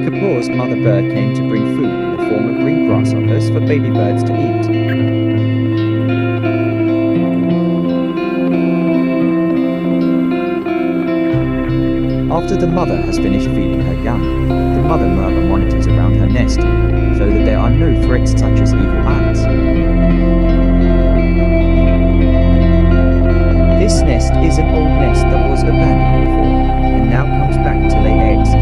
Kapur's mother bird came to bring food in the form of green grasshoppers for baby birds to eat. After the mother has finished feeding her young, the mother merbah monitors around her nest so that there are no threats such as evil ants. This nest is an old nest that was abandoned before and now comes back to lay eggs.